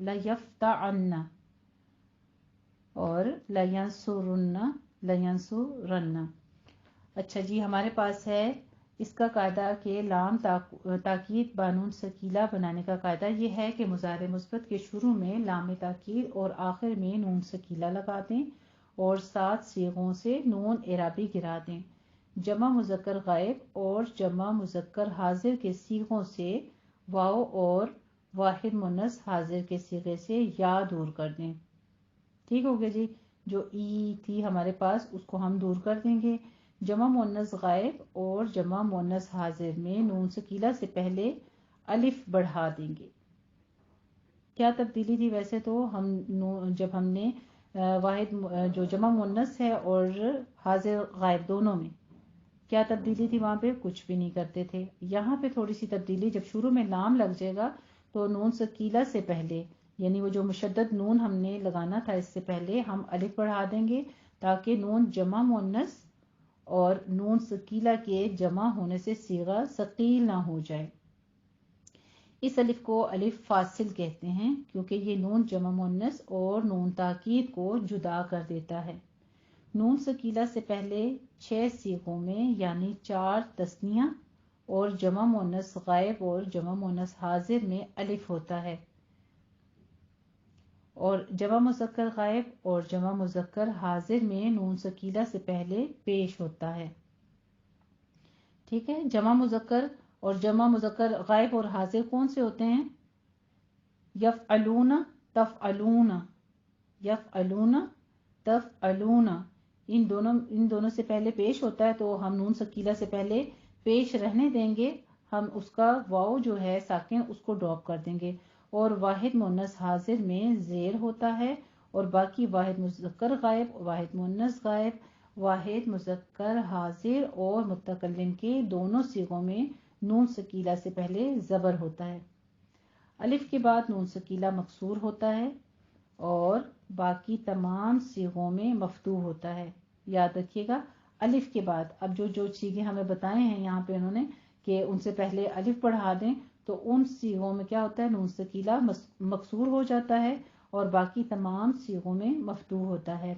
لَيَفْتَعَنَّ اور لَيَنْصُرَنَّ. اچھا جی، ہمارے پاس ہے اس کا قاعدہ کہ لام تاکید بانون ثقیلہ بنانے کا قاعدہ یہ ہے کہ مضارع مثبت کے شروع میں لام تاکید اور آخر میں نون ثقیلہ لگا دیں اور 7 صیغوں سے نون اعرابی گرا دیں. جمع مذکر غائب اور جمع مذکر حاضر کے صیغوں سے واو اور واحد مؤنث حاضر کے صیغے سے یا دور کر دیں. ٹھیک ہو گیا جی. جو ای تھی ہمارے پاس اس کو ہم دور کر دیں گے. جمع مؤنث غائب اور جمع مؤنث حاضر میں نون ثقیلہ سے پہلے الف بڑھا دیں گے. کیا تبدیلی تھی؟ ویسے تو جب ہم نے واحد جو جمع مؤنث ہے اور حاضر غائب دونوں میں کیا تبدیلی تھی؟ وہاں پہ کچھ بھی نہیں کرتے تھے. یہاں پہ تھوڑی سی تبدیلی، جب شروع میں لام لگ جائے گا تو نون ثقیلہ سے پہلے، یعنی وہ جو مشدد نون ہم نے لگانا تھا اس سے پہلے ہم الف بڑھا دیں گے تاکہ نون جمع مؤنث اور نون ثقیلہ کے جمع ہونے سے صیغہ ثقیل نہ ہو جائے. اس الف کو الف فاصل کہتے ہیں کیونکہ یہ نون جمع مؤنث اور نون تاکید کو جدا کر دیتا ہے. نون ثقیلہ سے پہلے 6 صیغوں میں یعنی 4 تثنیہ اور جمع مؤنث غائب اور جمع مؤنث حاضر میں الف ہوتا ہے، اور جمع مذکر غائب اور جمع مذکر حاضر میں نون ثقیلہ سے پہلے پیش ہوتا ہے. ٹھیک ہے. جمع مذکر اور جمع مذکر غائب اور حاضر کون سے ہوتے ہیں؟ یفعلون، تفعلون، یفعلون، تفعلون. ان دونوں سے پہلے پیش ہوتا ہے تو ہم نون ثقیلہ سے پہلے پیش رہنے دیں گے. ہم اس کا واو جو ہے ساکن اس کو ڈراپ کر دیں گے، اور واحد مؤنث حاضر میں زیر ہوتا ہے، اور باقی واحد مذکر غائب، واحد مؤنث غائب، واحد مذکر حاضر اور متکلم کے دونوں صیغوں میں نون ثقیلہ سے پہلے زبر ہوتا ہے. الف کے بعد نون ثقیلہ مکسور ہوتا ہے اور باقی تمام صیغوں میں مفتوح ہوتا ہے. یاد رکھیے گا الف کے بعد اب جو صیغے ہمیں بتائے ہیں یہاں پہ انہوں نے کہ ان سے پہلے الف بڑھا دیں تو ان صیغوں میں کیا ہوتا ہے؟ نون ثقیلہ مکسور ہو جاتا ہے اور باقی تمام صیغوں میں مفتوح ہوتا ہے.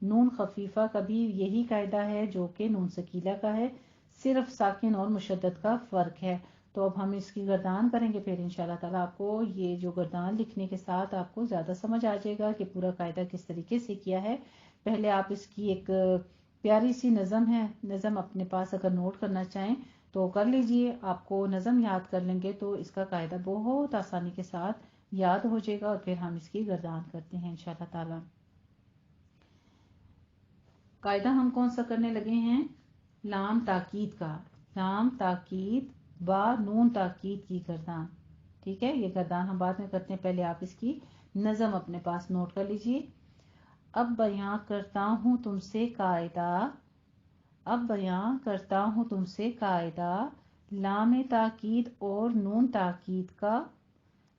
نون خفیفہ کا بھی یہی قاعدہ ہے جو کہ نون ثقیلہ کا ہے، صرف ساکن اور مشدد کا فرق ہے. تو اب ہم اس کی گردان کریں گے، پھر انشاءاللہ تعالیٰ آپ کو یہ جو گردان لکھنے کے ساتھ آپ کو زیادہ سمجھ آ جائے گا کہ پورا قاعدہ کس طریقے سے کیا ہے. پہلے آپ اس کی ایک پیاری سی نظم ہے، نظم اپنے پاس اگر نوٹ کرنا چاہیں تو کر لیجئے. آپ کو نظم یاد کر لیں گے تو اس کا قاعدہ بہت آسانی کے ساتھ یاد ہو جائے گا، اور پھر ہم اس کی گردان کرتے ہیں انشاءاللہ تعالیٰ. قاعدہ ہم کون سا کرنے لگے ہیں؟ لام تاکید کا. لام تاکید با نون تاکید کی گردان. ٹھیک ہے، یہ گردان ہم بعد میں کرتے ہیں، پہلے آپ اس کی نظم اپنے پاس نوٹ کر لیجئے. اب بیان کرتا ہوں تم سے قاعدہ، اب بیان کرتا ہوں تم سے قاعدہ، لام تاکید اور نون تاکید کا،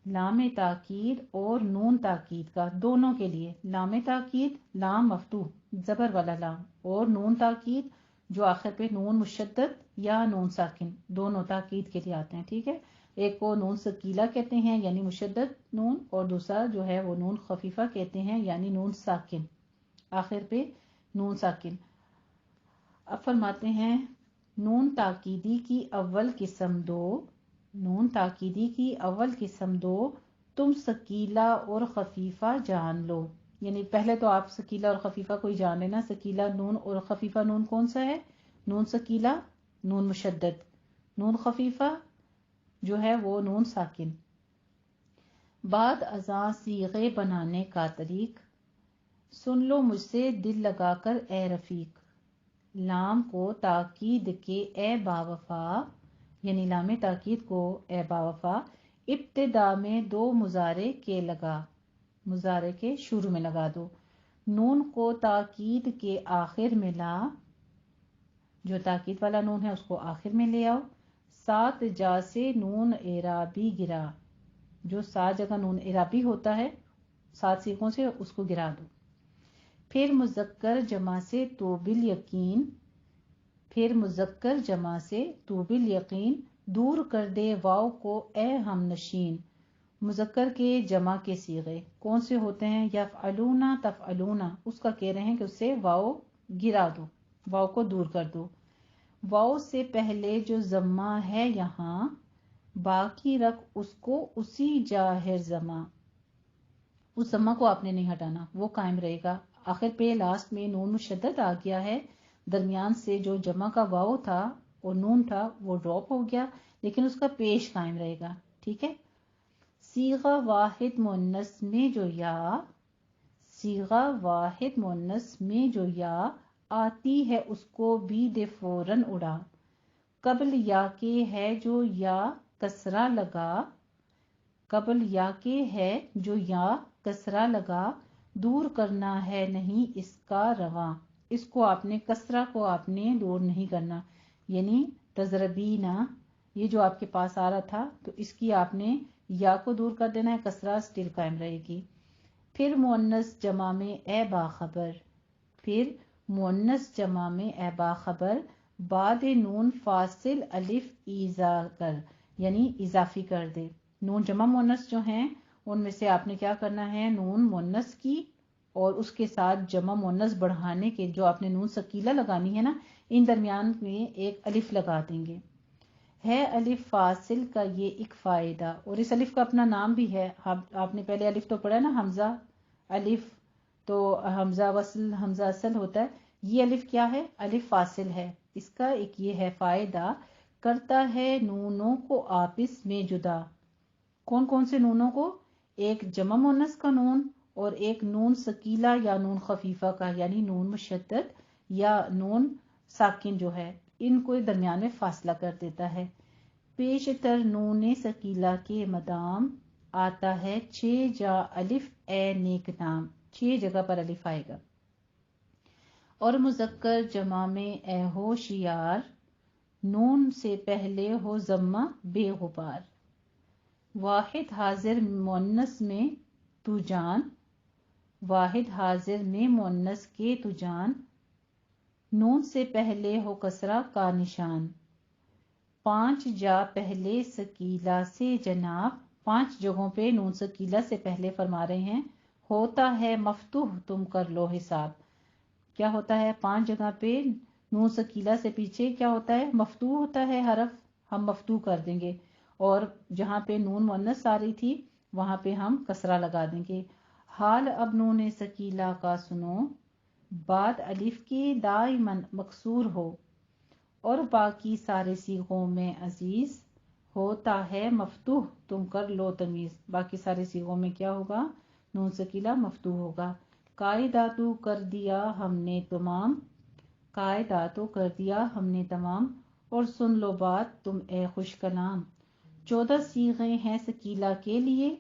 لام تاکید اور نون تاکید کا دونوں کے لیے. لام تاکید لام مفتوح زبر والا لام، اور نون تاکید جو آخر پہ نون مشدد یا نون ساکن دونوں تاکید کے لیے آتے ہیں. ٹھیک ہے، ایک کو نون ثقیلہ کہتے ہیں یعنی مشدد نون، اور دوسرا جو ہے وہ نون خفیفہ کہتے ہیں یعنی نون ساکن، آخر پہ نون ساکن. اب فرماتے ہیں نون تاکیدی کی اول قسم دو، نون تاکیدی کی اول قسم دو، تم ثقیلہ اور خفیفہ جان لو. یعنی پہلے تو آپ ثقیلہ اور خفیفہ کوئی جان لینا. ثقیلہ نون اور خفیفہ نون کون سا ہے؟ نون ثقیلہ نون مشدد، نون خفیفہ جو ہے وہ نون ساکن. بعد ازاں صیغے بنانے کا طریق، سن لو مجھ سے دل لگا کر اے رفیق. لام کو تاکید کے اے باوفا، یعنی لام تاکید کو اے باوفا ابتدا میں 2 مضارع کے لگا، مضارع کے شروع میں لگا دو. نون کو تاکید کے آخر میں لا، جو تاکید والا نون ہے اس کو آخر میں لے آؤ. 7 جا سے نون اعرابی گرا، جو 7 جگہ نون اعرابی ہوتا ہے 7 صیغوں سے اس کو گرا دو. پھر مذکر جمع سے تو بالیقین، پھر مذکر جمع سے تو بالیقین دور کر دے واو کو اے ہم نشین. مذکر کے جمع کے صیغے کون سے ہوتے ہیں؟ یفعلونا تفعلونا، اس کا کہہ رہے ہیں کہ اس سے واو گرا دو، واو کو دور کر دو۔ واو سے پہلے جو ضمہ ہے یہاں باقی رکھ اس کو اسی جاہر ضمہ، اس ضمہ کو آپ نے نہیں ہٹانا، وہ قائم رہے گا۔ آخر پہ لاسٹ میں نون مشدد آ گیا ہے، درمیان سے جو جمع کا واو تھا اور نون تھا وہ ڈراپ ہو گیا، لیکن اس کا پیش قائم رہے گا، ٹھیک ہے۔ صیغہ واحد مؤنث میں جو یا، صیغہ واحد مؤنث میں جو یا آتی ہے اس کو بھی دے فوراً اڑا، قبل یا کے ہے جو یا کسرہ لگا، قبل یا کے ہے جو یا کسرہ لگا، دور کرنا ہے نہیں اس کا رواں، اس کو آپ نے کسرہ کو آپ نے دور نہیں کرنا، یعنی تضربینا یہ جو آپ کے پاس آ رہا تھا تو اس کی آپ نے یا کو دور کر دینا ہے، کسرہ سٹل قائم رہے گی۔ پھر مؤنث جمع میں اے باخبر، پھر مؤنث جمع میں اے باخبر بعد نون فاصل الف ایزا کر، یعنی اضافی کر دے۔ نون جمع مؤنث جو ہیں ان میں سے آپ نے کیا کرنا ہے، نون مؤنث کی اور اس کے ساتھ جمع مؤنث بڑھانے کے جو آپ نے نون ثقیلہ لگانی ہے نا، ان درمیان میں ایک الف لگا دیں گے۔ ہے الف فاصل کا یہ ایک فائدہ، اور اس الف کا اپنا نام بھی ہے، آپ نے پہلے الف تو پڑھا نا، حمزہ الف تو حمزہ وصل حمزہ اصل ہوتا ہے، یہ الف کیا ہے، الف فاصل ہے، اس کا ایک یہ ہے فائدہ، کرتا ہے نونوں کو آپس میں جدا۔ کون کون سے نونوں کو؟ ایک جمع مؤنث کا نون اور ایک نون ثقیلہ یا نون خفیفہ کا، یعنی نون مشدد یا نون ساکن جو ہے، ان کو درمیان میں فاصلہ کر دیتا ہے۔ پیش تر نون ثقیلہ کے مدام آتا ہے 6 جا الف اے نیک نام، 6 جگہ پر الف آئے گا۔ اور مذکر جمع میں اے ہوشیار، نون سے پہلے ہو ضمہ بے غبار۔ واحد حاضر مؤنث میں تو جان، واحد حاضر میں مؤنث کے تو جان، نون سے پہلے ہو کسرہ کا نشان۔ 5 جا پہلے ثقیلہ سے جناب، 5 جگہوں پہ نون ثقیلہ سے پہلے فرما رہے ہیں، ہوتا ہے مفتوح تم کر لو حساب۔ کیا ہوتا ہے؟ 5 جگہ پہ نون ثقیلہ سے پیچھے کیا ہوتا ہے؟ مفتوح ہوتا ہے حرف، ہم مفتوح کر دیں گے، اور جہاں پہ نون مؤنث آ رہی تھی وہاں پہ ہم کسرہ لگا دیں گے۔ حال اب نون ثقیلہ کا سنو، بعد الف کے دائماً مکسور ہو، اور باقی سارے صیغوں میں عزیز ہوتا ہے مفتوح تم کر لو تمیز، باقی سارے صیغوں میں کیا ہوگا؟ نون ثقیلہ مفتوح ہوگا۔ قاعداتو کر دیا ہم نے تمام، قاعداتو کر دیا ہم نے تمام، اور سن لو بات تم اے خوش کلام۔ 14 صیغیں ہیں ثقیلہ کے لیے،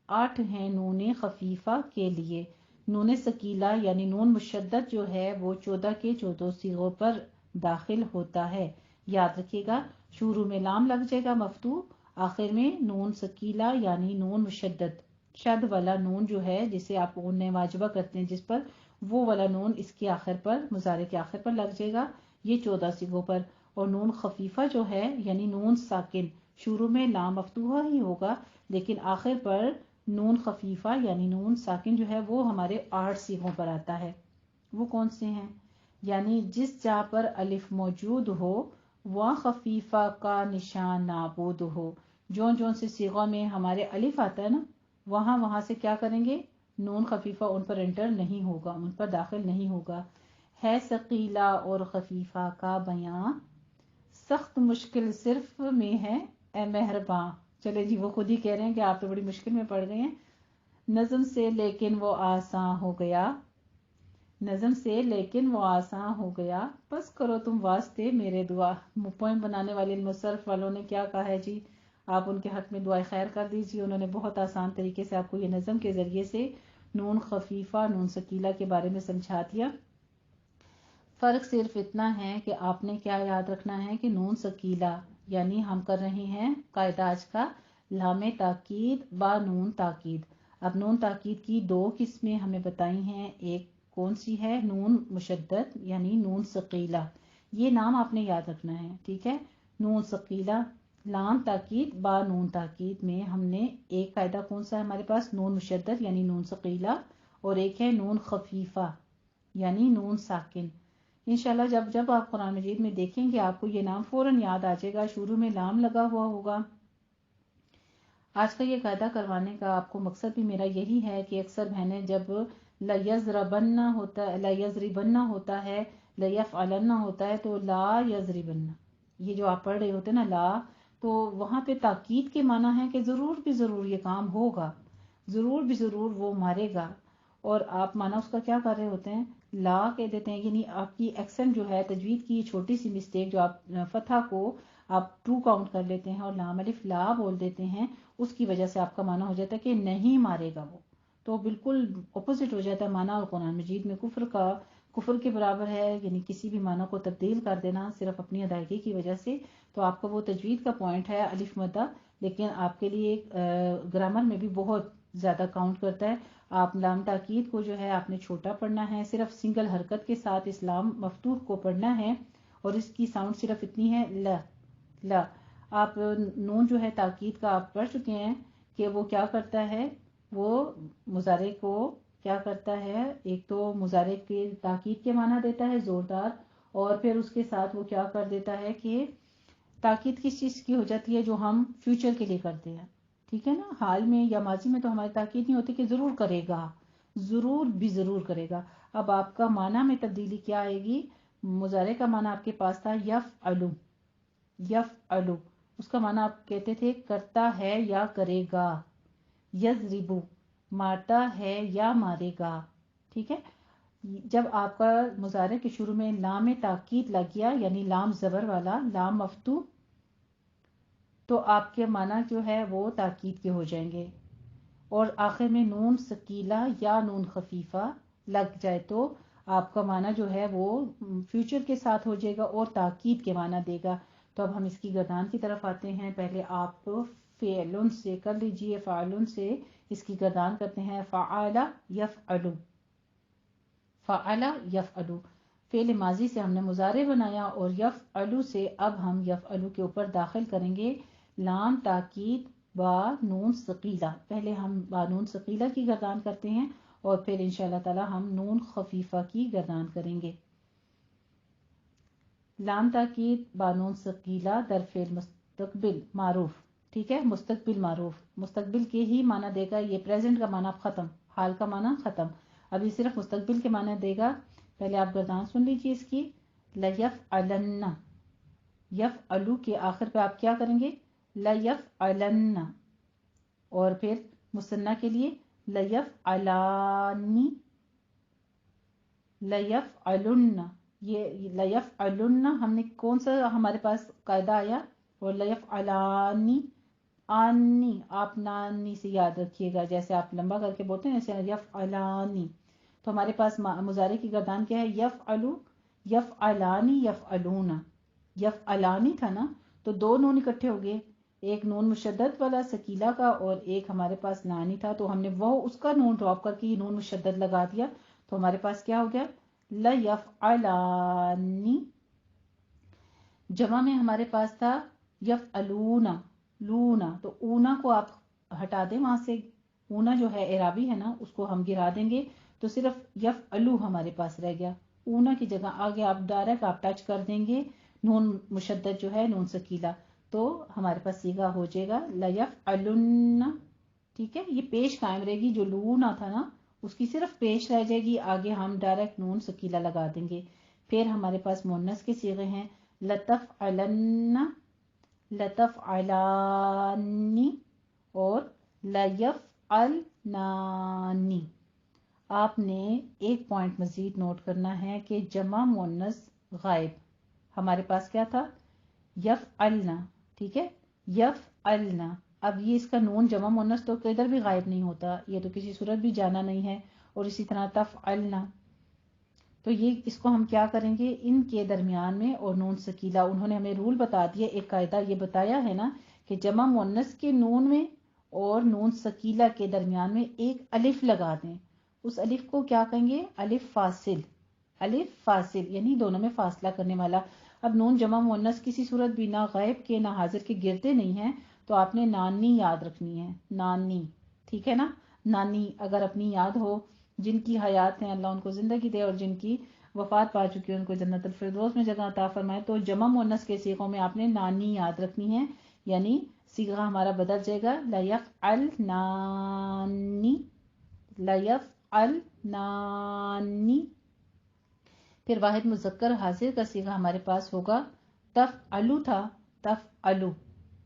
8 ہیں نون خفیفہ کے لیے۔ نون ثقیلہ یعنی نون مشدد جو ہے وہ 14 کے 14 صیغوں پر داخل ہوتا ہے، یاد رکھیے گا، شروع میں لام لگ جائے گا مفتوح، آخر میں نون ثقیلہ یعنی نون مشدد، شد والا نون جو ہے جسے آپ غنہ واجبہ کرتے ہیں جس پر، وہ والا نون اس کے آخر پر، مضارع کے آخر پر لگ جائے گا، یہ 14 صیغوں پر۔ اور نون خفیفہ جو ہے یعنی نون ساکن، شروع میں لام مفتوحہ ہی ہوگا لیکن آخر پر نون خفیفہ یعنی نون ساکن جو ہے وہ ہمارے 8 صیغوں پر آتا ہے۔ وہ کون سے ہیں؟ یعنی جس جا پر الف موجود ہو وہاں خفیفہ کا نشان نابود ہو، جون جون سے صیغوں میں ہمارے الف آتا ہے نا، وہاں سے کیا کریں گے؟ نون خفیفہ ان پر انٹر نہیں ہوگا، ان پر داخل نہیں ہوگا۔ ہے ثقیلہ اور خفیفہ کا بیان، سخت مشکل صرف میں ہے اے مہرباں۔ چلے جی، وہ خود ہی کہہ رہے ہیں کہ آپ تو بڑی مشکل میں پڑ گئے ہیں۔ نظم سے لیکن وہ آساں ہو گیا، نظم سے لیکن وہ آساں ہو گیا، بس کرو تم واسطے میرے دعا۔ پوائم بنانے والے مصرف والوں نے کیا کہا ہے جی، آپ ان کے حق میں دعائے خیر کر دیجیے، انہوں نے بہت آسان طریقے سے آپ کو یہ نظم کے ذریعے سے نون خفیفہ نون ثقیلہ کے بارے میں سمجھا دیا۔ فرق صرف اتنا ہے کہ آپ نے کیا یاد رکھنا ہے کہ نون ثقیلہ یعنی ہم کر رہے ہیں قاعدہ آج کا لام تاکید با نون تاکید۔ اب نون تاکید کی 2 قسمیں ہمیں بتائی ہیں، ایک کون سی ہے؟ نون مشدد یعنی نون ثقیلہ، یہ نام آپ نے یاد رکھنا ہے، ٹھیک ہے، نون ثقیلہ لام تاکید با نون تاکید میں ہم نے ایک قاعدہ کون سا ہے ہمارے پاس؟ نون مشدد یعنی نون ثقیلہ، اور ایک ہے نون خفیفہ یعنی نون ساکن۔ انشاءاللہ جب جب آپ قرآن مجید میں دیکھیں گے آپ کو یہ نام فوراً یاد آ جائے گا، شروع میں لام لگا ہوا ہوگا۔ آج کا یہ قاعدہ کروانے کا آپ کو مقصد بھی میرا یہی ہے کہ اکثر بہنیں جب لَيَضْرِبَنَّ ہوتا ہے، لَيَضْرِبَنَّ ہوتا ہے، لَيَفْعَلَنَّ ہوتا ہے، تو لا یضربن، یہ جو آپ پڑھ رہے ہوتے ہیں نا لا، تو وہاں پہ تاکید کے معنی ہے کہ ضرور بھی ضرور یہ کام ہوگا، ضرور بھی ضرور وہ مارے گا، اور آپ معنی اس کا کیا کر رہے ہوتے ہیں؟ لا کہہ دیتے ہیں، یعنی آپ کی ایکسنٹ جو ہے، تجوید کی چھوٹی سی مسٹیک جو آپ فتح کو آپ 2 کاؤنٹ کر لیتے ہیں اور لام الف لا بول دیتے ہیں، اس کی وجہ سے آپ کا معنی ہو جاتا ہے کہ نہیں مارے گا وہ، تو بالکل اپوزٹ ہو جاتا ہے معنی، اور قرآن مجید میں کفر کے برابر ہے، یعنی کسی بھی معنی کو تبدیل کر دینا صرف اپنی ادائیگی کی وجہ سے۔ تو آپ کا وہ تجوید کا پوائنٹ ہے الف مدہ، لیکن آپ کے لیے گرامر میں بھی بہت زیادہ کاؤنٹ کرتا ہے۔ آپ لام تاکید کو جو ہے آپ نے چھوٹا پڑھنا ہے، صرف سنگل حرکت کے ساتھ اس لام مفتوح کو پڑھنا ہے، اور اس کی ساؤنڈ صرف اتنی ہے لا۔ آپ نون جو ہے تاکید کا آپ پڑھ چکے ہیں کہ وہ کیا کرتا ہے، وہ مضارع کو کیا کرتا ہے، ایک تو مضارع کے تاکید کے معنی دیتا ہے زوردار، اور پھر اس کے ساتھ وہ کیا کر دیتا ہے کہ تاکید کس چیز کی ہو جاتی ہے، جو ہم فیوچر کے لیے کرتے ہیں، ٹھیک ہے نا، حال میں یا ماضی میں تو ہماری تاکید نہیں ہوتی کہ ضرور کرے گا، ضرور بھی ضرور کرے گا۔ اب آپ کا معنی میں تبدیلی کیا آئے گی؟ مضارع کا معنی آپ کے پاس تھا یفعلو، یفعلو، اس کا معنی آپ کہتے تھے کرتا ہے یا کرے گا، یضربو، مارتا ہے یا مارے گا، ٹھیک ہے۔ جب آپ کا مضارع کے شروع میں لام تاکید لگ گیا، یعنی لام زبر والا لام مفتوح، تو آپ کے معنی جو ہے وہ تاکید کے ہو جائیں گے، اور آخر میں نون ثقیلہ یا نون خفیفہ لگ جائے تو آپ کا معنی جو ہے وہ فیوچر کے ساتھ ہو جائے گا اور تاکید کے معنی دے گا۔ تو اب ہم اس کی گردان کی طرف آتے ہیں، پہلے آپ فعلن سے کر لیجئے، فعلن سے اس کی گردان کرتے ہیں، فعل یفعلو، فعل یفعلو، فعل ماضی سے ہم نے مضارع بنایا، اور یفعلو سے اب ہم یفعلو کے اوپر داخل کریں گے لام تاکید با نون ثقیلہ۔ پہلے ہم با نون ثقیلہ کی گردان کرتے ہیں، اور پھر انشاءاللہ تعالی ہم نون خفیفہ کی گردان کریں گے۔ لام تاکید با نون ثقیلہ در فعل مستقبل معروف، ٹھیک ہے، مستقبل معروف، مستقبل کے ہی معنی دے گا، یہ پریزنٹ کا معنی ختم، حال کا معنی ختم، اب یہ صرف مستقبل کے معنی دے گا۔ پہلے آپ گردان سن لیجیے اس کی، لیفعلن، یفعلو کے آخر پہ آپ کیا کریں گے؟ لیفعلن، اور پھر مثنیٰ کے لیے لیفعلانی، لیفعلن، یہ لیفعلن ہم نے کون سا ہمارے پاس قاعدہ آیا، اور لیفعلانی، آنی، آپ نانی سے یاد رکھیے گا، جیسے آپ لمبا کر کے بولتے ہیں جیسے یفعلانی، تو ہمارے پاس مضارع کی گردان کیا ہے؟ یفعلو، یفعلانی، یفعلون، یفعلانی تھا نا، تو 2 نون اکٹھے ہو گئے، ایک نون مشدد والا ثقیلہ کا اور ایک ہمارے پاس لانی تھا، تو ہم نے وہ اس کا نون ڈراپ کر کے یہ نون مشدد لگا دیا، تو ہمارے پاس کیا ہو گیا؟ لیفعلانی۔ جمع میں ہمارے پاس تھا یفعلونا، لونا، تو اونا کو آپ ہٹا دیں وہاں سے، اونا جو ہے اعرابی ہے نا، اس کو ہم گرا دیں گے، تو صرف یفعلو ہمارے پاس رہ گیا، اونا کی جگہ آگے آپ ڈائریکٹ آپ ٹچ کر دیں گے نون مشدد جو ہے نون ثقیلہ، تو ہمارے پاس صیغہ ہو جائے گا لیفعلن، ٹھیک ہے۔ یہ پیش قائم رہے گی، جو لونا تھا نا اس کی صرف پیش رہ جائے گی، آگے ہم ڈائریکٹ نون ثقیلہ لگا دیں گے۔ پھر ہمارے پاس مؤنث کے صیغے ہیں، لتفعلن، لتفعلانی، اور لیفعلنانی۔ آپ نے ایک پوائنٹ مزید نوٹ کرنا ہے کہ جمع مؤنث غائب ہمارے پاس کیا تھا؟ یفعلنا، ٹھیک ہے، یفعلنا۔ اب یہ اس کا نون جمع مؤنث تو کدھر بھی غائب نہیں ہوتا، یہ تو کسی صورت بھی جانا نہیں ہے، اور اسی طرح تفعلنا، تو یہ اس کو ہم کیا کریں گے؟ ان کے درمیان میں اور نون ثقیلہ، انہوں نے ہمیں رول بتا دیا، ایک قاعدہ یہ بتایا ہے نا کہ جمع مؤنث کے نون میں اور نون ثقیلہ کے درمیان میں ایک الف لگا دیں، اس الف کو کیا کہیں گے؟ الف فاصل، الف فاصل یعنی دونوں میں فاصلہ کرنے والا۔ اب نون جمع مؤنث کسی صورت بھی نہ غائب کے نہ حاضر کے گرتے نہیں ہیں، تو آپ نے نانی یاد رکھنی ہے، نانی، ٹھیک ہے نا؟ نانی اگر اپنی یاد ہو، جن کی حیات ہیں اللہ ان کو زندگی دے، اور جن کی وفات پا چکی ہے ان کو جنت الفردوس میں جگہ عطا فرمائے، تو جمع مؤنث کے صیغوں میں آپ نے نانی یاد رکھنی ہے، یعنی صیغہ ہمارا بدل جائے گا لیفعل نانی، لیفعل نانی۔ پھر واحد مذکر حاضر کا صیغہ ہمارے پاس ہوگا تفعلو تھا، تفعلو،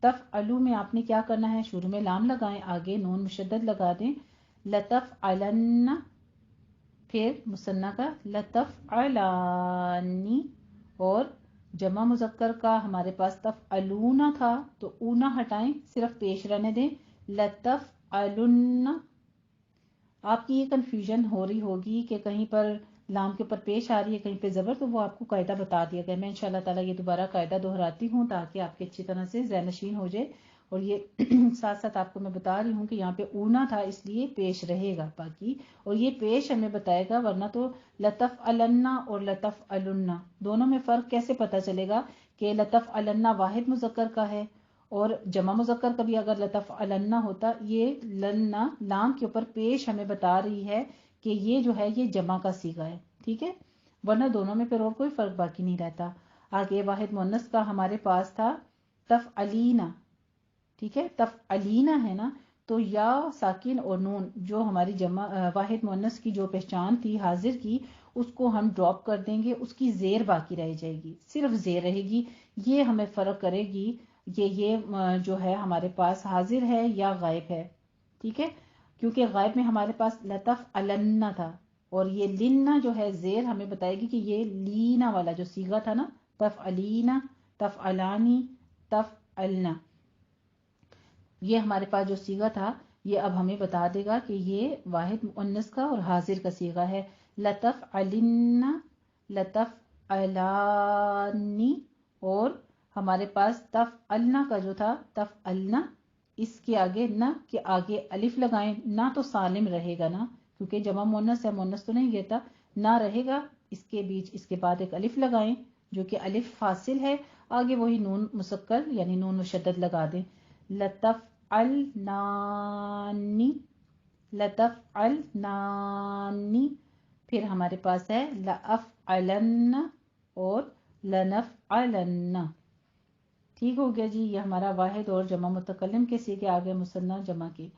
تفعلو میں آپ نے کیا کرنا ہے، شروع میں لام لگائیں، آگے نون مشدد لگا دیں، لتفعلن، پھر مثنیٰ کا لتفعلانی، اور جمع مذکر کا ہمارے پاس تفعلون تھا تو اونا ہٹائیں، صرف پیش رہنے دیں، لتفعلن۔ آپ کی یہ کنفیوژن ہو رہی ہوگی کہ کہیں پر لام کے اوپر پیش آ رہی ہے، کہیں پہ زبر، تو وہ آپ کو قاعدہ بتا دیا گیا۔ میں انشاءاللہ تعالیٰ یہ دوبارہ قاعدہ دہراتی ہوں تاکہ آپ کے اچھی طرح سے ذہن نشین ہو جائے، اور یہ ساتھ ساتھ آپ کو میں بتا رہی ہوں کہ یہاں پہ اونا تھا اس لیے پیش رہے گا باقی، اور یہ پیش ہمیں بتائے گا، ورنہ تو لتفعلن اور لتفعلن دونوں میں فرق کیسے پتہ چلے گا کہ لتفعلن واحد مذکر کا ہے اور جمع مذکر کا بھی اگر لتفعلن ہوتا، یہ لنا لام کے اوپر پیش ہمیں بتا رہی ہے کہ یہ جو ہے یہ جمع کا صیغہ ہے، ٹھیک ہے، ورنہ دونوں میں پھر اور کوئی فرق باقی نہیں رہتا۔ آگے واحد مؤنث کا ہمارے پاس تھا تفعلینا، ٹھیک ہے، تفعلینا ہے نا، تو یا ساکن اور نون جو ہماری جمع واحد مؤنث کی جو پہچان تھی حاضر کی، اس کو ہم ڈراپ کر دیں گے، اس کی زیر باقی رہ جائے گی، صرف زیر رہے گی، یہ ہمیں فرق کرے گی یہ جو ہے ہمارے پاس حاضر ہے یا غائب ہے، ٹھیک ہے، کیونکہ غائب میں ہمارے پاس لتفعلن تھا، اور یہ لنا جو ہے زیر ہمیں بتائے گی کہ یہ لینا والا جو صیغہ تھا نا، تفعلینا، تفعلانی، تفعلنا، یہ ہمارے پاس جو صیغہ تھا یہ اب ہمیں بتا دے گا کہ یہ واحد مؤنث کا اور حاضر کا صیغہ ہے، لتفعلن، لتفعلانی، اور ہمارے پاس تفعلنا کا جو تھا تفعلنا، اس کے آگے نہ کے آگے الف لگائیں، نہ تو سالم رہے گا نا، کیونکہ جمع مؤنث ہے، مؤنث تو نہیں گیتا، نہ رہے گا، اس کے بیچ اس کے بعد ایک الف لگائیں جو کہ الف فاصل ہے، آگے وہی نون مسکر یعنی نون مشدد لگا دیں، لتفعلنانی، لتفعلنانی، پھر ہمارے پاس ہے لأفعلن اور لنفعلن، ٹھیک ہو گیا جی، یہ ہمارا واحد اور جمع متکلم کے صیغے آگے مثنیٰ جمع کے۔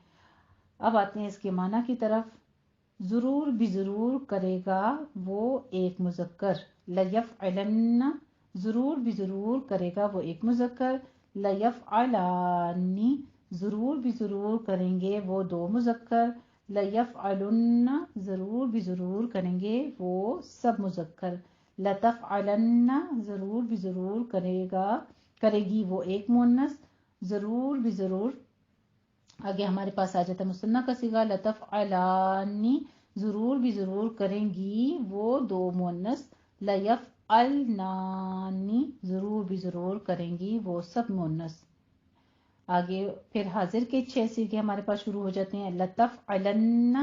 اب آتے ہیں اس کے معنی کی طرف، ضرور بھی ضرور کرے گا وہ ایک مذکر، لیفعلن، ضرور بھی ضرور کرے گا وہ ایک مذکر، لیفعلانی، ضرور بھی ضرور کریں گے وہ دو مذکر، لیفعلن، ضرور بھی ضرور کریں گے وہ سب مذکر، لتفعلن، ضرور بھی ضرور کرے گی وہ ایک مؤنث، ضرور بھی ضرور، آگے ہمارے پاس آ جاتا ہے مثنیٰ کا صیغہ، لتفعلانی، ضرور بھی ضرور کریں گی وہ دو مؤنث، لیفعلنانی، ضرور بھی ضرور کریں گی وہ سب مؤنث۔ آگے پھر حاضر کے 6 صیغے ہمارے پاس شروع ہو جاتے ہیں، لتفعلن،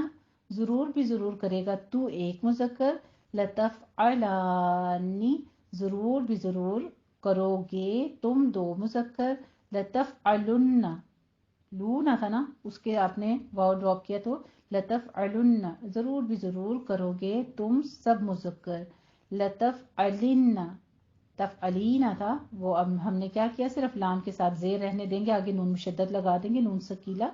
ضرور بھی ضرور کرے گا تو ایک مذکر، لتفعلانی، ضرور بھی ضرور کرو گے تم دو مذکر، لتفعلن، لو نہ تھا نا، اس کے آپ نے واو ڈراپ کیا تو لتفعلن، ضرور بھی ضرور کرو گے تم سب مذکر، لتفعلن، تفعلینا تھا وہ اب ہم نے کیا کیا، صرف لام کے ساتھ زیر رہنے دیں گے، آگے نون مشدد لگا دیں گے، نون ثقیلہ،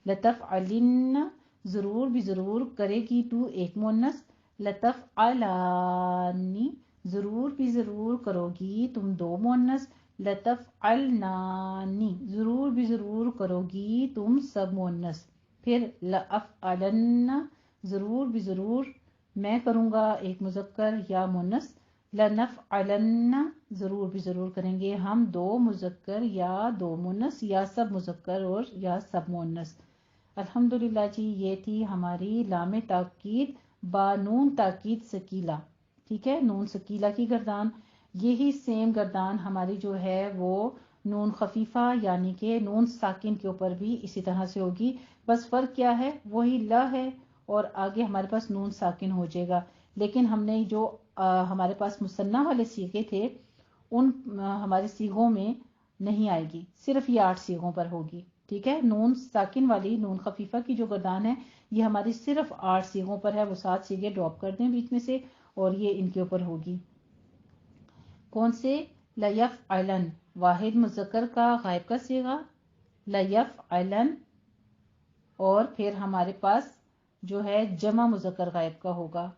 لتفعلن، ضرور بھی ضرور کرے گی تو ایک مؤنث، لتفعلانی، ضرور بھی ضرور کرو گی تم دو مؤنث، لتفعلنانی، ضرور بھی ضرور کرو گی تم سب مؤنث، پھر لأفعلن، ضرور بھی ضرور میں کروں گا ایک مذکر یا مؤنث، لنفعلن، ضرور بھی ضرور کریں گے ہم دو مذکر یا دو مؤنث یا سب مذکر اور یا سب مؤنث۔ الحمدللہ جی، یہ تھی ہماری لام تاکید با نون تاکید ثقیلہ، ٹھیک ہے، نون ثقیلہ کی گردان، یہی سیم گردان ہماری جو ہے وہ نون خفیفہ یعنی کہ نون ساکن کے اوپر بھی اسی طرح سے ہوگی، بس فرق کیا ہے، وہی ل ہے اور آگے ہمارے پاس نون ساکن ہو جائے گا، لیکن ہم نے جو ہمارے پاس مثنیٰ والے صیغے تھے ان ہمارے سیغوں میں نہیں آئے گی، صرف یہ 8 سیغوں پر ہوگی. ٹھیک ہے، نون ساکن والی نون خفیفہ کی جو گردان ہے یہ ہماری صرف 8 سیغوں پر ہے. وہ 7 سیغے ڈراپ کر دیں بیچ میں سے اور یہ ان کے اوپر ہوگی. کون سے؟ لیفعلن، واحد مذکر کا غائب کا صیغہ لیفعلن، اور پھر ہمارے پاس جو ہے جمع مذکر غائب کا ہوگا.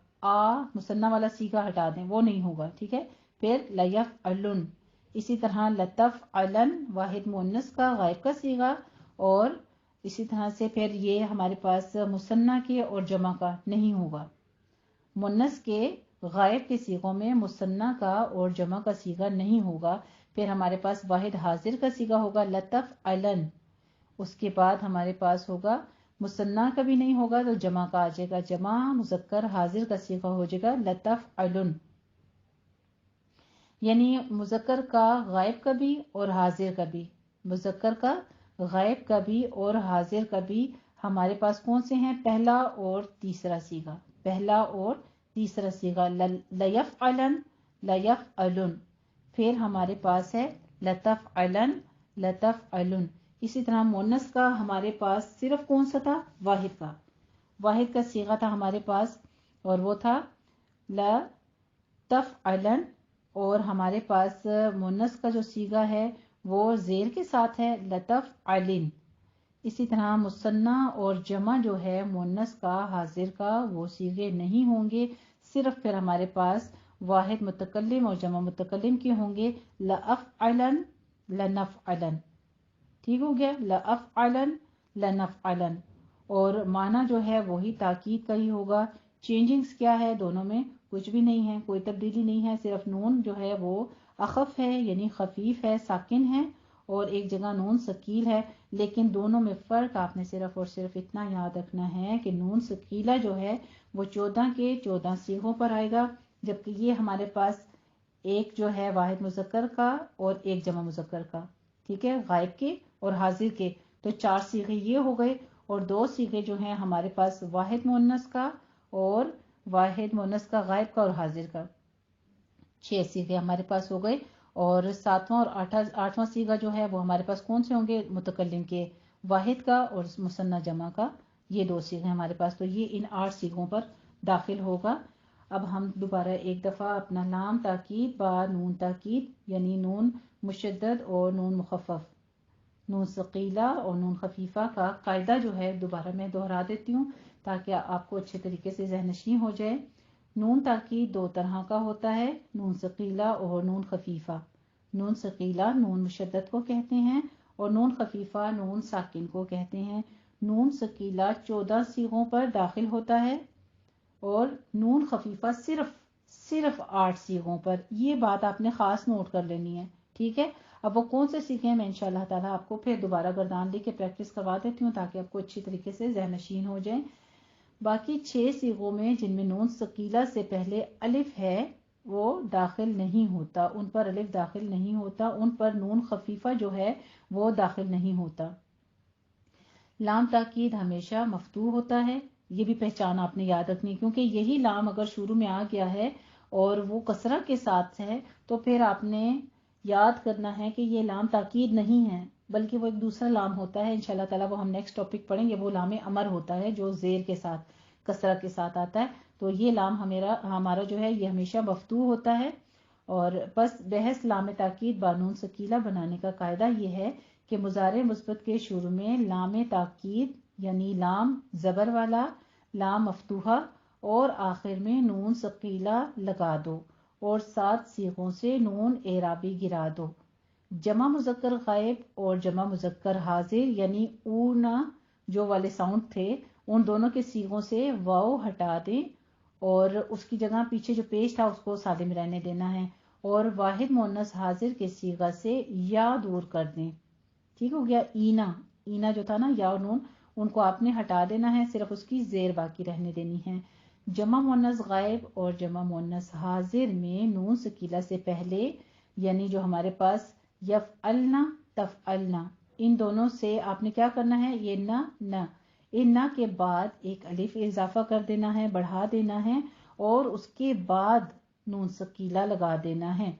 مثنیٰ والا صیغہ ہٹا دیں، وہ نہیں ہوگا. ٹھیک ہے، پھر لیفعلن. اسی طرح لتفعلن، واحد مؤنث کا غائب کا صیغہ، اور اسی طرح سے پھر یہ ہمارے پاس مثنیٰ کے اور جمع کا نہیں ہوگا. مؤنث کے غائب کے صیغوں میں مثنیٰ کا اور جمع کا صیغہ نہیں ہوگا. پھر ہمارے پاس واحد حاضر کا صیغہ ہوگا لتفعلن. اس کے بعد ہمارے پاس ہوگا مثنیٰ کا بھی نہیں ہوگا تو جمع کا آ جائے گا. جمع مذکر حاضر کا صیغہ ہو جائے گا لتفعلن. یعنی مذکر کا غائب کا بھی اور حاضر کا بھی، مذکر کا غائب کا بھی اور حاضر کا بھی ہمارے پاس کون سے ہیں؟ پہلا اور تیسرا صیغہ. پہلا اور تیسرا صیغہ لیفعلن، لیفعلن. پھر ہمارے پاس ہے لتفعلن، لتفعلن. اسی طرح مؤنث کا ہمارے پاس صرف کون سا تھا؟ واحد کا. واحد کا صیغہ تھا ہمارے پاس اور وہ تھا لتفعلن. اور ہمارے پاس مؤنث کا جو صیغہ ہے وہ زیر کے ساتھ ہے لتفعلن. اسی طرح مثنیٰ اور جمع جو ہے مؤنث کا حاضر کا وہ صیغے نہیں ہوں گے، صرف پھر ہمارے پاس واحد متکلم اور جمع متکلم کے ہوں گے لأفعلن، لنفعلن. ٹھیک ہو گیا، لأفعلن، لنفعلن. اور معنی جو ہے وہی تاکید کا ہی ہوگا. چینجنگز کیا ہے دونوں میں؟ کچھ بھی نہیں ہے، کوئی تبدیلی نہیں ہے. صرف نون جو ہے وہ اخف ہے یعنی خفیف ہے، ساکن ہے، اور ایک جگہ نون ثقیل ہے. لیکن دونوں میں فرق آپ نے صرف اور صرف اتنا یاد رکھنا ہے کہ نون ثقیلہ جو ہے وہ 14 کے 14 صیغوں پر آئے گا، جبکہ یہ ہمارے پاس ایک جو ہے واحد مذکر کا اور ایک جمع مذکر کا. ٹھیک ہے، غائب کے اور حاضر کے. تو 4 صیغے یہ ہو گئے، اور 2 صیغے جو ہیں ہمارے پاس واحد مؤنث کا اور واحد مؤنث کا غائب کا اور حاضر کا. 6 صیغے ہمارے پاس ہو گئے. اور 7واں اور 8واں صیغہ جو ہے وہ ہمارے پاس کون سے ہوں گے؟ متکلم کے، واحد کا اور مثنیٰ جمع کا. یہ 2 صیغے ہمارے پاس، تو یہ ان 8 صیغوں پر داخل ہوگا. اب ہم دوبارہ ایک دفعہ اپنا لام تاکید با نون تاکید یعنی نون مشدد اور نون مخفف، نون ثقیلہ اور نون خفیفہ کا قاعدہ جو ہے دوبارہ میں دہرا دیتی ہوں تاکہ آپ کو اچھے طریقے سے ذہن نشین ہو جائے. نون تاکید 2 طرح کا ہوتا ہے، نون ثقیلہ اور نون خفیفہ. نون ثقیلہ نون مشدد کو کہتے ہیں اور نون خفیفہ نون ساکن کو کہتے ہیں. نون ثقیلہ 14 صیغوں پر داخل ہوتا ہے اور نون خفیفہ صرف 8 صیغوں پر. یہ بات آپ نے خاص نوٹ کر لینی ہے. ٹھیک ہے، اب وہ کون سے صیغے ہیں میں انشاءاللہ تعالیٰ آپ کو پھر دوبارہ گردان لے کے پریکٹس کروا دیتی ہوں تاکہ آپ کو اچھی طریقے سے ذہن نشین ہو جائیں. باقی 6 صیغوں میں جن میں نون ثقیلہ سے پہلے الف ہے وہ داخل نہیں ہوتا، ان پر الف داخل نہیں ہوتا، ان پر نون خفیفہ جو ہے وہ داخل نہیں ہوتا. لام تاکید ہمیشہ مفتوح ہوتا ہے، یہ بھی پہچان آپ نے یاد رکھنی، کیونکہ یہی لام اگر شروع میں آ گیا ہے اور وہ کسرہ کے ساتھ ہے تو پھر آپ نے یاد کرنا ہے کہ یہ لام تاکید نہیں ہے بلکہ وہ ایک دوسرا لام ہوتا ہے. انشاءاللہ تعالیٰ وہ ہم نیکسٹ ٹاپک پڑھیں گے. وہ لام امر ہوتا ہے جو زیر کے ساتھ کسرہ کے ساتھ آتا ہے. تو یہ لام ہمارا جو ہے یہ ہمیشہ مفتوح ہوتا ہے. اور بس بحث لام تاکید بانون ثقیلہ بنانے کا قاعدہ یہ ہے کہ مضارع مثبت کے شروع میں لام تاکید یعنی لام زبر والا، لام مفتوحہ اور آخر میں نون ثقیلہ لگا دو اور 7 صیغوں سے نون اعرابی گرا دو. جمع مذکر غائب اور جمع مذکر حاضر یعنی اونا جو والے ساؤنڈ تھے ان دونوں کے صیغوں سے واو ہٹا دیں اور اس کی جگہ پیچھے جو پیش تھا اس کو سادے میں رہنے دینا ہے، اور واحد مؤنث حاضر کے صیغہ سے یا دور کر دیں. ٹھیک ہو گیا. اینا جو تھا نا یا اور نون ان کو آپ نے ہٹا دینا ہے، صرف اس کی زیر باقی رہنے دینی ہے. جمع مؤنث غائب اور جمع مؤنث حاضر میں نون ثقیلہ سے پہلے یعنی جو ہمارے پاس یفعلنا تفعلنا ان دونوں سے آپ نے کیا کرنا ہے؟ یہ نہ ان نہ کے بعد ایک الف اضافہ کر دینا ہے، بڑھا دینا ہے اور اس کے بعد نون ثقیلہ لگا دینا ہے.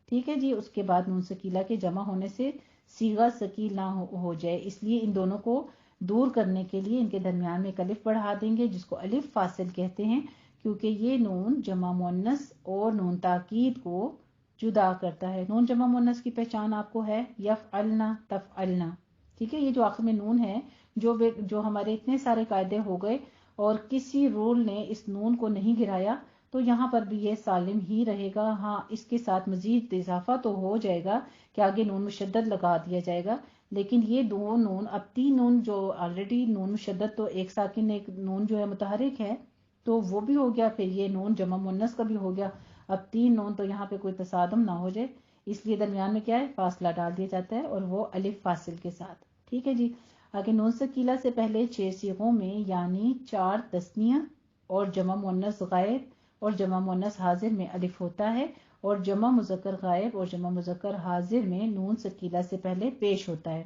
ٹھیک ہے جی. اس کے بعد نون سکیلا کے جمع ہونے سے صیغہ ثقیل نہ ہو جائے، اس لیے ان دونوں کو دور کرنے کے لیے ان کے درمیان میں ایک الف بڑھا دیں گے جس کو الف فاصل کہتے ہیں، کیونکہ یہ نون جمع مؤنث اور نون تاکید کو جدا کرتا ہے. نون جمع مؤنث کی پہچان آپ کو ہے یفعلنا تفعلنا. ٹھیک ہے، یہ جو آخر میں نون ہے جو ہمارے اتنے سارے قاعدے ہو گئے اور کسی رول نے اس نون کو نہیں گرایا تو یہاں پر بھی یہ سالم ہی رہے گا. ہاں اس کے ساتھ مزید اضافہ تو ہو جائے گا کہ آگے نون مشدد لگا دیا جائے گا، لیکن یہ دو نون اب تین نون جو آلریڈی نون مشدد تو ایک ساکن ایک نون جو ہے متحرک ہے تو وہ بھی ہو گیا، پھر یہ نون جمع مؤنث کا بھی ہو گیا. اب تین نون تو یہاں پہ کوئی تصادم نہ ہو جائے، اس لیے درمیان میں کیا ہے فاصلہ ڈال دیا جاتا ہے اور وہ الف فاصل کے ساتھ. ٹھیک ہے جی. آگے نون ثقیلہ سے پہلے 6 صیغوں میں یعنی 4 تثنیہ اور جمع مؤنث غائب اور جمع مؤنث حاضر میں الف ہوتا ہے، اور جمع مذکر غائب اور جمع مذکر حاضر میں نون ثقیلہ سے پہلے پیش ہوتا ہے،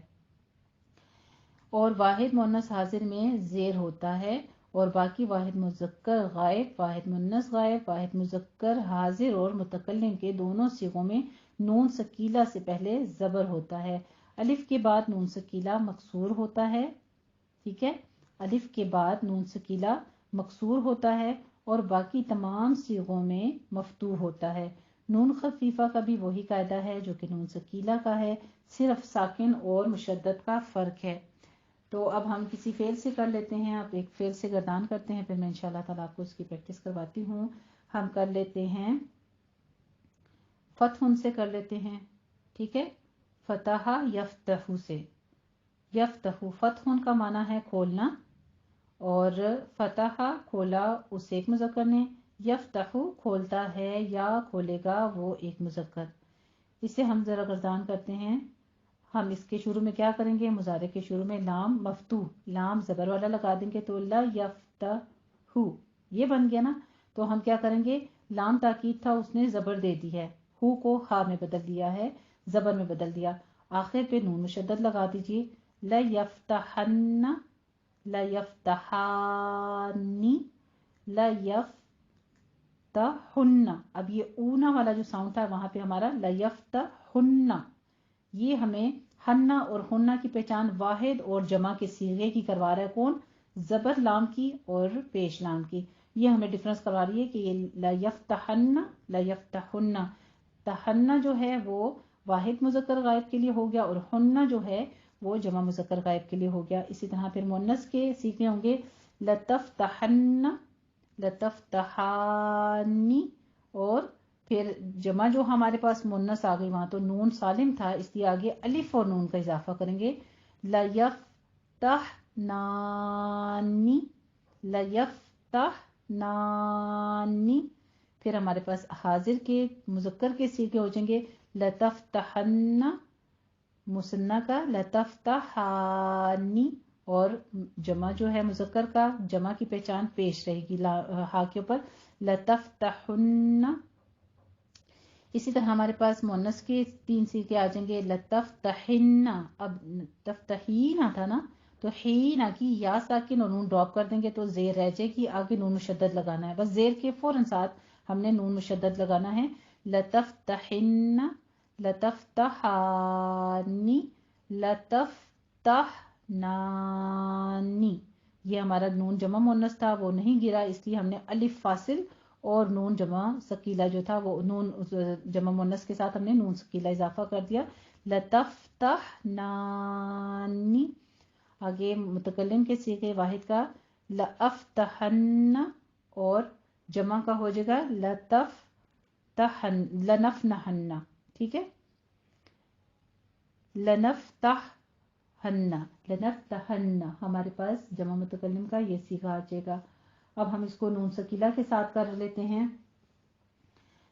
اور واحد مؤنث حاضر میں زیر ہوتا ہے، اور باقی واحد مذکر غائب، واحد مؤنث غائب، واحد مذکر حاضر اور متکلم کے دونوں صیغوں میں نون ثقیلہ سے پہلے زبر ہوتا ہے. الف کے بعد نون ثقیلہ مکسور ہوتا ہے. ٹھیک ہے، الف کے بعد نون ثقیلہ مکسور ہوتا ہے اور باقی تمام صیغوں میں مفتوح ہوتا ہے. نون خفیفہ کا بھی وہی قاعدہ ہے جو کہ نون ثقیلہ کا ہے، صرف ساکن اور مشدد کا فرق ہے. تو اب ہم کسی فعل سے کر لیتے ہیں. آپ ایک فعل سے گردان کرتے ہیں، پھر میں انشاءاللہ تعالیٰ آپ کو اس کی پریکٹس کرواتی ہوں. ہم کر لیتے ہیں فتح سے کر لیتے ہیں. ٹھیک ہے، فتح یفتح سے. یفتح فتح کا معنی ہے کھولنا، اور فتح کھولا اس ایک مذکر نے، یفتح کھولتا ہے یا کھولے گا وہ ایک مذکر. اسے ہم ذرا گردان کرتے ہیں. ہم اس کے شروع میں کیا کریں گے، مضارع کے شروع میں لام مفتوح، لام زبر والا لگا دیں گے تو لا یفتح یہ بن گیا نا. تو ہم کیا کریں گے، لام تاکید تھا اس نے زبر دے دی ہے، ہو کو خا میں بدل دیا ہے، زبر میں بدل دیا. آخر پہ نون مشدد لگا دیجیے، لا یفتحن، لا یفتحانی، لا یفتحن. اب یہ اونا والا جو ساؤنڈ تھا وہاں پہ ہمارا لا یفتحن. یہ ہمیں ہنہ اور ہنہ کی پہچان واحد اور جمع کے صیغے کی کروا رہا ہے. کون؟ زبر لام کی اور پیش لام کی. یہ ہمیں ڈفرنس کروا رہی ہے کہ یہ لا یفتحن، لا یفتحن. تحنہ جو ہے وہ واحد مذکر غائب کے لیے ہو گیا، اور ہنہ جو ہے وہ جمع مذکر غائب کے لیے ہو گیا. اسی طرح پھر مؤنث کے صیغے ہوں گے لتفتحن، لتفتحانی، اور پھر جمع جو ہمارے پاس مؤنث آ گئی وہاں تو نون سالم تھا اس لیے آگے الف اور نون کا اضافہ کریں گے، لیفتحنانی، لیفتحنانی. پھر ہمارے پاس حاضر کے مذکر کے صیغے ہو جائیں گے لتفتحن، مثنیٰ کا لتفتحانی، اور جمع جو ہے مذکر کا جمع کی پہچان پیش رہے گی ہا کے اوپر لتفتحن. اسی طرح ہمارے پاس مؤنث کے 3 صیغے آ جائیں گے لتفتحن. اب تفتحین تھا نا تو حین کی یا ساکن اور نون ڈراپ کر دیں گے تو زیر رہ جائے گی، آگے نون مشدد لگانا ہے، بس زیر کے فوراً ساتھ ہم نے نون مشدد لگانا ہے. لتفتحن، لتفتحانی، لتفتحنانی. یہ ہمارا نون جمع مؤنث تھا وہ نہیں گرا، اس لیے ہم نے الف فاصل اور نون جمع ثقیلہ جو تھا وہ نون جمع مؤنث کے ساتھ ہم نے نون ثقیلہ اضافہ کر دیا لتفتحنانی. آگے متکلم کے صیغے واحد کا لافتحن، اور جمع کا ہو جائے گا لنفنحن. ٹھیک ہے، لنفتحن، لنفتحن ہمارے پاس جمع متکلم کا یہ صیغہ آ جائے گا. اب ہم اس کو نون ثقیلہ کے ساتھ کر لیتے ہیں.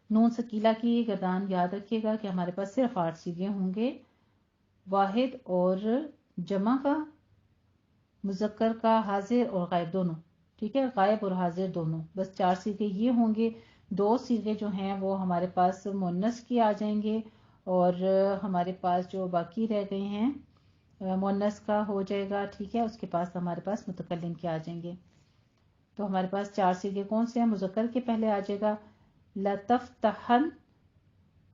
نون ثقیلہ کی گردان یاد رکھیے گا کہ ہمارے پاس صرف 8 صیغے ہوں گے، واحد اور جمع کا، مذکر کا، حاضر اور غائب دونوں. ٹھیک ہے، غائب اور حاضر دونوں، بس 4 صیغے یہ ہوں گے. 2 صیغے جو ہیں وہ ہمارے پاس مؤنث کی آ جائیں گے، اور ہمارے پاس جو باقی رہ گئے ہیں مؤنث کا ہو جائے گا. ٹھیک ہے، اس کے پاس ہمارے پاس متکلم کے آ جائیں گے. تو ہمارے پاس 4 صیغے کون سے ہیں، مذکر کے پہلے آ جائے گا لتفتحن،